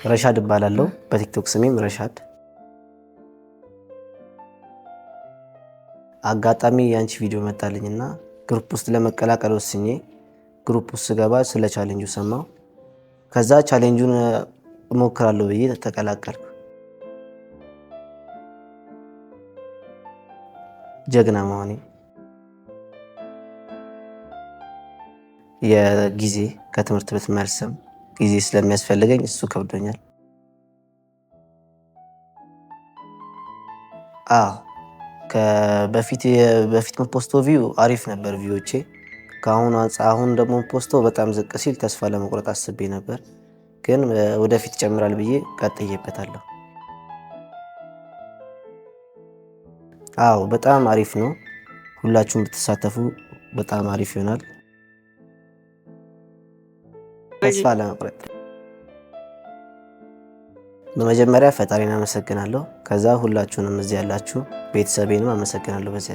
ረሻድ እባላለሁ። በቲክቶክ ስሜም ረሻድ። አጋጣሚ ያንቺ ቪዲዮ መጣልኝና ግሩፕ ውስጥ ለመቀላቀል ወስኜ ግሩፕ ውስጥ ስገባ ስለ ቻሌንጁ ሰማሁ። ከዛ ቻሌንጁን እሞክራለሁ ብዬ ተቀላቀልኩ። ጀግና መሆኔ የጊዜ ከትምህርት ቤት መልስም ጊዜ ስለሚያስፈልገኝ እሱ ከብዶኛል። በፊት ፖስቶ ቪው አሪፍ ነበር ቪዎቼ። አሁን ደግሞ ፖስቶ በጣም ዝቅ ሲል ተስፋ ለመቁረጥ አስቤ ነበር፣ ግን ወደፊት ይጨምራል ብዬ ቀጥዬበታለሁ። አዎ በጣም አሪፍ ነው። ሁላችሁም ብትሳተፉ በጣም አሪፍ ይሆናል። ተስፋ ለመቁረጥ በመጀመሪያ ፈጣሪን አመሰግናለሁ። ከዛ ሁላችሁንም እዚህ ያላችሁ ቤተሰቤንም አመሰግናለሁ በዚህ